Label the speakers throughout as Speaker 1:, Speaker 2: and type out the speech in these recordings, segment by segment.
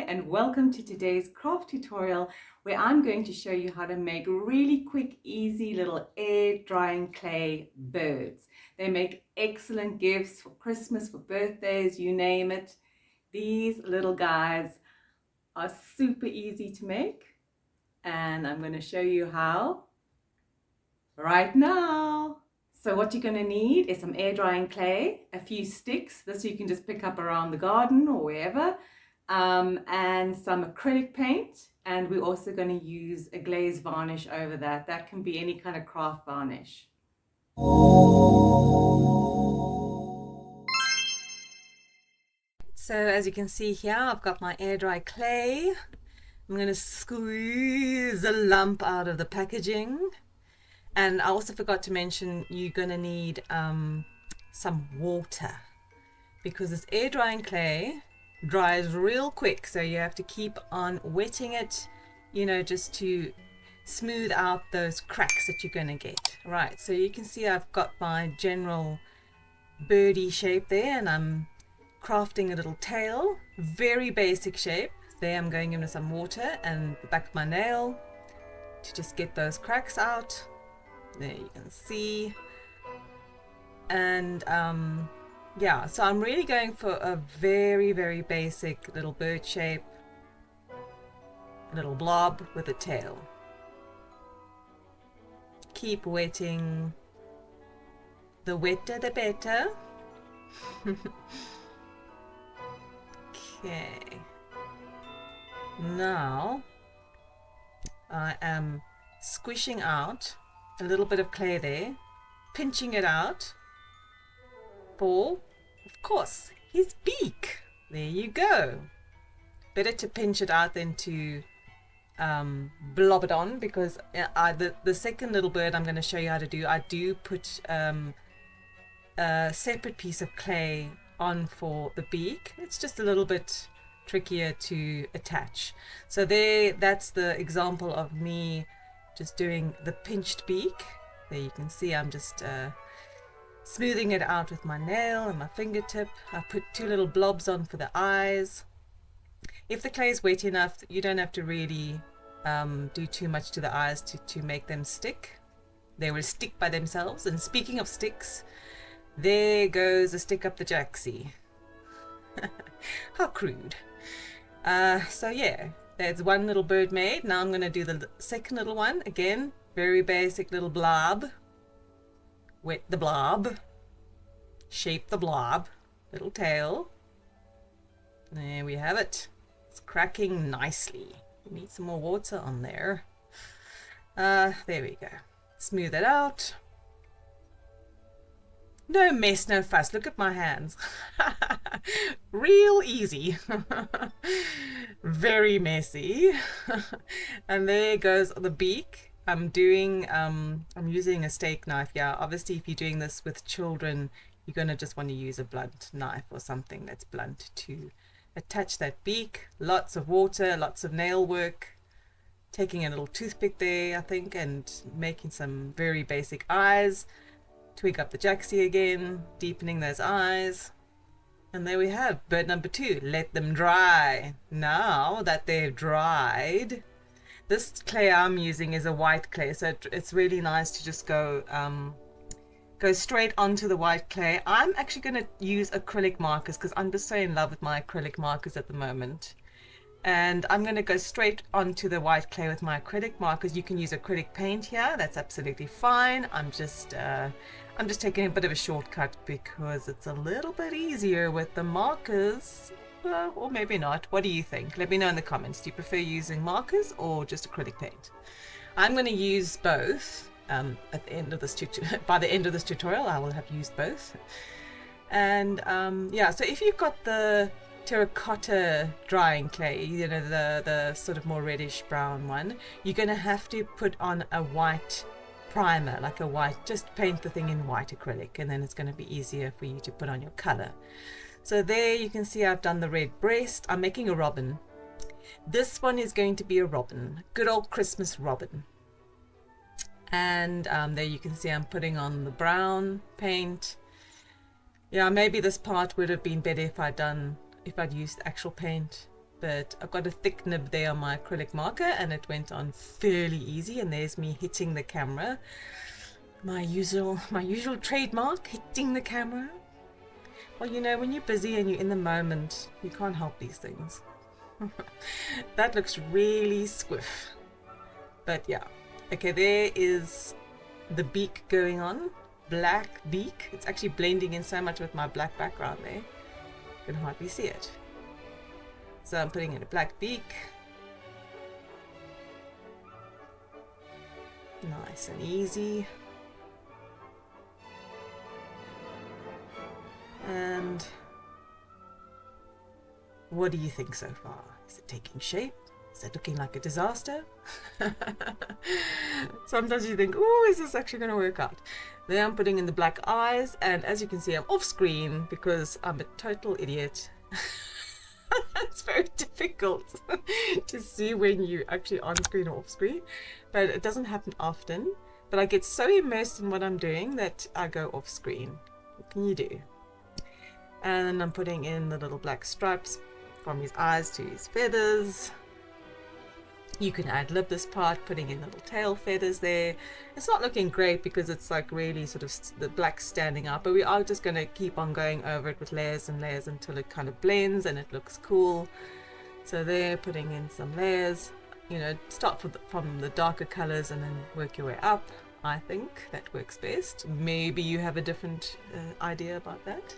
Speaker 1: and welcome to today's craft tutorial where I'm going to show you how to make really quick, easy little air drying clay birds. They make excellent gifts for Christmas, for birthdays, you name it. These little guys are super easy to make and I'm going to show you how right now. So what you're going to need is some air drying clay, a few sticks, this you can just pick up around the garden or wherever, and some acrylic paint, and we're also going to use a glaze varnish over that. That can be any kind of craft varnish. So as you can see here, I've got my air dry clay. I'm going to squeeze a lump out of the packaging. And I also forgot to mention you're going to need some water, because this air drying clay dries real quick, so you have to keep on wetting it, you know, just to smooth out those cracks that you're going to get. Right, so you can see I've got my general birdie shape there, and I'm crafting a little tail, very basic shape. There I'm going into some water and the back of my nail to just get those cracks out. There you can see. And yeah, so I'm really going for a very, very basic little bird shape, a little blob with a tail. Keep wetting. The wetter the better. Okay. Now I am squishing out a little bit of clay there, pinching it out for, of course, his beak. There you go. Better to pinch it out than to blob it on, because the second little bird I'm going to show you how to do, I do put a separate piece of clay on for the beak. It's just a little bit trickier to attach. So there, that's the example of me just doing the pinched beak. There you can see I'm just smoothing it out with my nail and my fingertip. I put two little blobs on for the eyes. If the clay is wet enough, you don't have to really do too much to the eyes to make them stick. They will stick by themselves. And speaking of sticks, there goes a stick up the jacksie. How crude. So yeah, there's one little bird made. Now I'm going to do the second little one. Again, very basic little blob. Wet the blob. Shape the blob. Little tail. There we have it. It's cracking nicely. We need some more water on there. There we go. Smooth it out. No mess, no fuss. Look at my hands. Real easy. Very messy. And there goes the beak. I'm using a steak knife. Yeah, obviously if you're doing this with children, you're going to just want to use a blunt knife or something that's blunt to attach that beak. Lots of water, lots of nail work. Taking a little toothpick there, I think, and making some very basic eyes. Twig up the jacksie again, deepening those eyes. And there we have bird number 2. Let them dry. Now that they've dried, this clay I'm using is a white clay, so it's really nice to just go straight onto the white clay. I'm actually going to use acrylic markers because I'm just so in love with my acrylic markers at the moment. And I'm going to go straight onto the white clay with my acrylic markers. You can use acrylic paint here, that's absolutely fine. I'm just taking a bit of a shortcut because it's a little bit easier with the markers, or maybe not. What do you think? Let me know in the comments. Do you prefer using markers or just acrylic paint? I'm going to use both at the end of this by the end of this tutorial. I will have used both. And yeah, so if you've got the terracotta drying clay, you know, the sort of more reddish brown one, you're going to have to put on a white primer, like a white, just paint the thing in white acrylic, and then it's going to be easier for you to put on your color. So there you can see I've done the red breast. I'm making a robin. This one is going to be a robin, good old Christmas robin. And there you can see I'm putting on the brown paint. Yeah, maybe this part would have been better if I'd used actual paint. but I've got a thick nib there on my acrylic marker and it went on fairly easy. And there's me hitting the camera, my usual trademark, hitting the camera. Well, you know, when you're busy and you're in the moment, you can't help these things. That looks really squiff, but yeah. Okay, there is the beak going on, black beak. It's actually blending in so much with my black background there, you can hardly see it. So I'm putting in a black beak. Nice and easy. And what do you think so far? Is it taking shape? Is it looking like a disaster? Sometimes you think, oh, is this actually going to work out? Then I'm putting in the black eyes, and as you can see, I'm off screen because I'm a total idiot. It's very difficult to see when you're actually on screen or off screen, but it doesn't happen often. But I get so immersed in what I'm doing that I go off screen. What can you do? And I'm putting in the little black stripes from his eyes to his feathers. You can ad-lib this part, putting in little tail feathers there. It's not looking great because it's like really sort of the black standing out, but we are just going to keep on going over it with layers and layers until it kind of blends and it looks cool. So there, putting in some layers. You know, start from the darker colors and then work your way up. I think that works best. Maybe you have a different idea about that.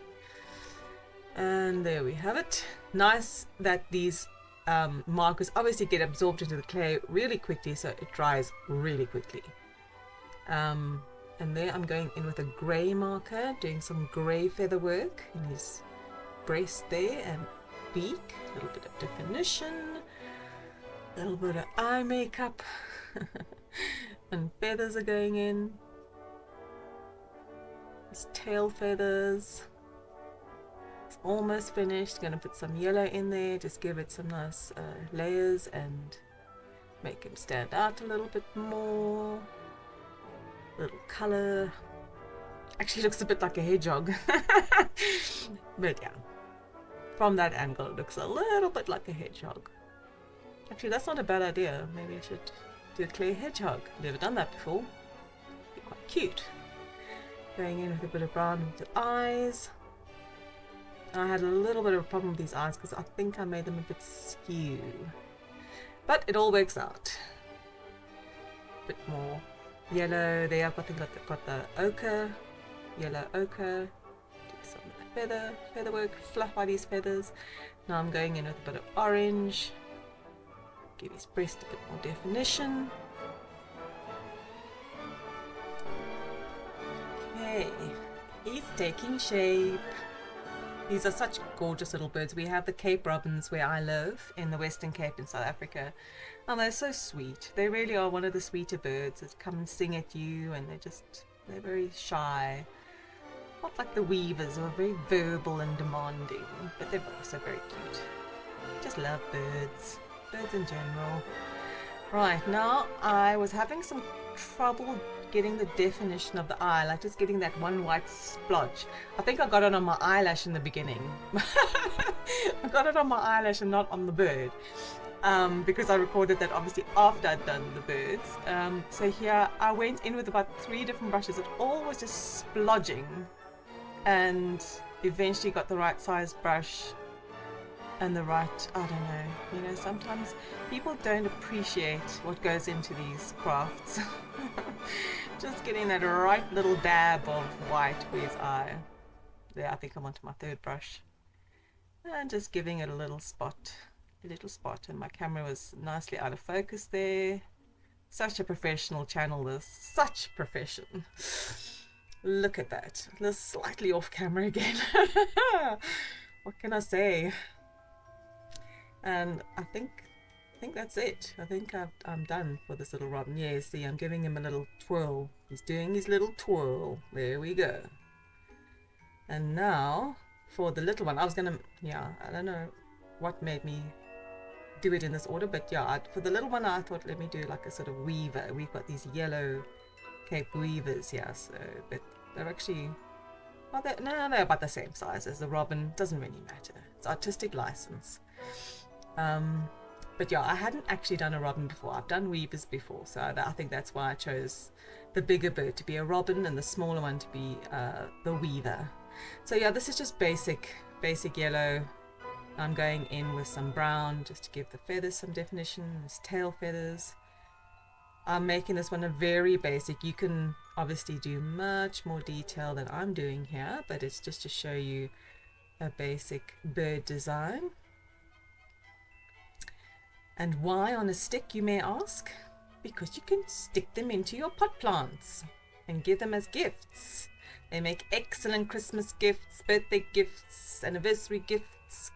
Speaker 1: And there we have it. Nice that these markers obviously get absorbed into the clay really quickly, so it dries really quickly. And there I'm going in with a grey marker, doing some grey feather work in his breast there and beak, a little bit of definition, a little bit of eye makeup, and feathers are going in. His tail feathers. It's almost finished. Gonna put some yellow in there, just give it some nice layers and make him stand out a little bit more. Little color. Actually looks a bit like a hedgehog. But yeah, from that angle it looks a little bit like a hedgehog. Actually, that's not a bad idea. Maybe I should do a clay hedgehog. Never done that before. Be quite cute. Going in with a bit of brown with the eyes. I had a little bit of a problem with these eyes because I think I made them a bit skew, but it all works out. A bit more yellow there. I've got the ochre, yellow ochre. Do some feather work, fluff out these feathers. Now I'm going in with a bit of orange. Give his breast a bit more definition. Okay, he's taking shape. These are such gorgeous little birds. We have the Cape robins where I live in the Western Cape in South Africa, and they're so sweet. They really are one of the sweeter birds that come and sing at you, and they're very shy. Not like the weavers who are very verbal and demanding, but they're also very cute. Just love birds in general. Right, now I was having some trouble getting the definition of the eye, like just getting that one white splotch. I think I got it on my eyelash in the beginning. I got it on my eyelash and not on the bird, because I recorded that obviously after I'd done the birds. So here I went in with about 3 different brushes. It all was just splodging, and eventually got the right size brush and the right, I don't know, you know, sometimes people don't appreciate what goes into these crafts. Just getting that right little dab of white for his eye. There, I think I'm onto my 3rd brush. And just giving it a little spot, and my camera was nicely out of focus there. Such a professional channel, this, such profession. Look at that, a little slightly off camera again. What can I say? And I think that's it. I think I'm done for this little robin. Yeah, see, I'm giving him a little twirl. He's doing his little twirl. There we go. And now for the little one, I don't know what made me do it in this order, but yeah, for the little one I thought, let me do like a sort of weaver. We've got these yellow Cape weavers here, so but they're actually, they're about the same size as the robin. Doesn't really matter. It's artistic license. But yeah, I hadn't actually done a robin before. I've done weavers before, so I think that's why I chose the bigger bird to be a robin and the smaller one to be the weaver. So yeah, this is just basic yellow. I'm going in with some brown just to give the feathers some definition. There's tail feathers. I'm making this one a very basic. You can obviously do much more detail than I'm doing here, but it's just to show you a basic bird design. And why on a stick, you may ask? Because you can stick them into your pot plants and give them as gifts. They make excellent Christmas gifts, birthday gifts, anniversary gifts,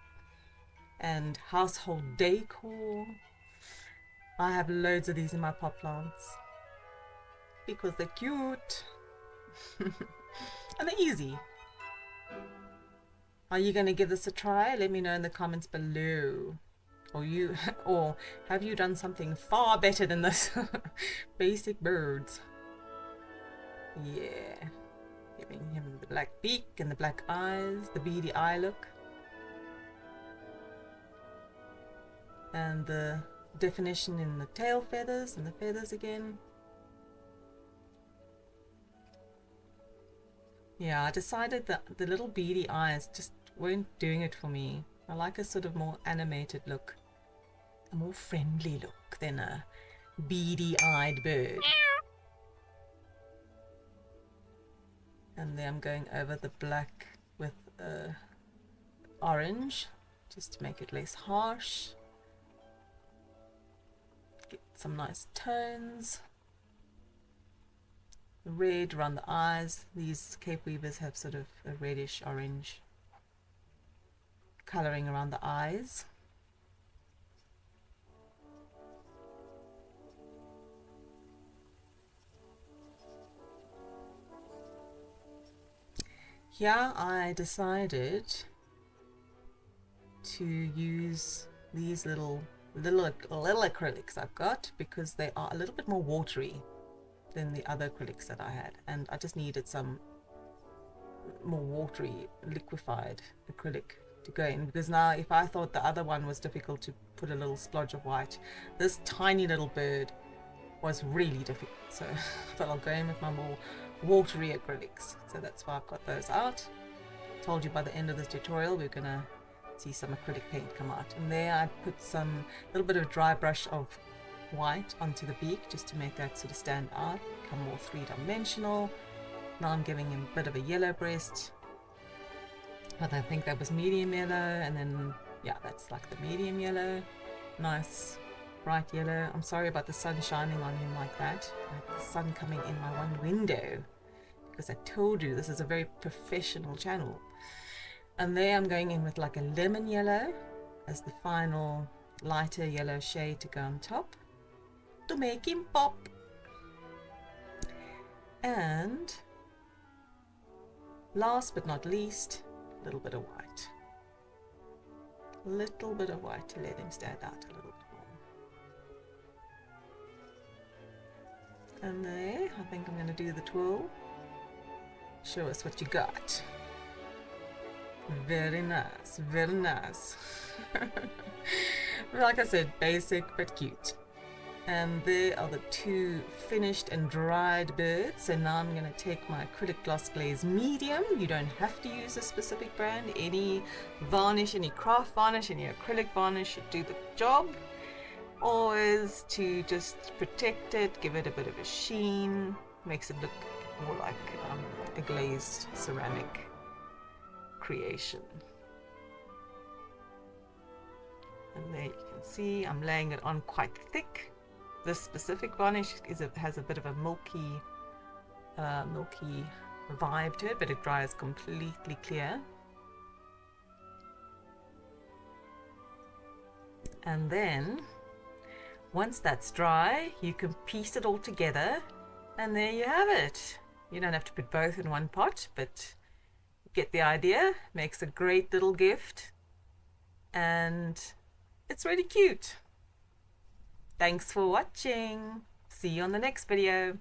Speaker 1: and household decor. I have loads of these in my pot plants because they're cute and they're easy. Are you going to give this a try? Let me know in the comments below. Or have you done something far better than this? Basic birds. Yeah. Giving him the black beak and the black eyes, the beady eye look. And the definition in the tail feathers and the feathers again. Yeah, I decided that the little beady eyes just weren't doing it for me. I like a sort of more animated look. A more friendly look than a beady-eyed bird. And then I'm going over the black with orange just to make it less harsh. Get some nice tones. Red around the eyes. These Cape Weavers have sort of a reddish orange colouring around the eyes. Here I decided to use these little acrylics I've got because they are a little bit more watery than the other acrylics that I had, and I just needed some more watery liquefied acrylic to go in, because now if I thought the other one was difficult to put a little splodge of white, this tiny little bird was really difficult, so I thought I'll go in with my more watery acrylics. So that's why I've got those out. Told you by the end of this tutorial we're gonna see some acrylic paint come out, and there I put some little bit of dry brush of white onto the beak just to make that sort of stand out, become more three-dimensional. Now I'm giving him a bit of a yellow breast, but I think that was medium yellow, and then yeah, that's like the medium yellow. Nice bright yellow. I'm sorry about the sun shining on him like that, like the sun coming in my one window, because I told you this is a very professional channel. And there I'm going in with like a lemon yellow as the final lighter yellow shade to go on top to make him pop. And last but not least, a little bit of white. Little bit of white to let him stand out a little bit more. And there, I think I'm going to do the twirl. Show us what you got. Very nice, very nice. Like I said, basic but cute. And there are the two finished and dried birds. So now I'm going to take my acrylic gloss glaze medium. You don't have to use a specific brand. Any varnish, any craft varnish, any acrylic varnish should do the job. Always to just protect it, give it a bit of a sheen, makes it look more like a glazed ceramic creation. And there you can see I'm laying it on quite thick. This specific varnish has a bit of a milky vibe to it, but it dries completely clear. And then once that's dry, you can piece it all together, and there you have it. You don't have to put both in one pot, but you get the idea. Makes a great little gift, and it's really cute. Thanks for watching. See you on the next video.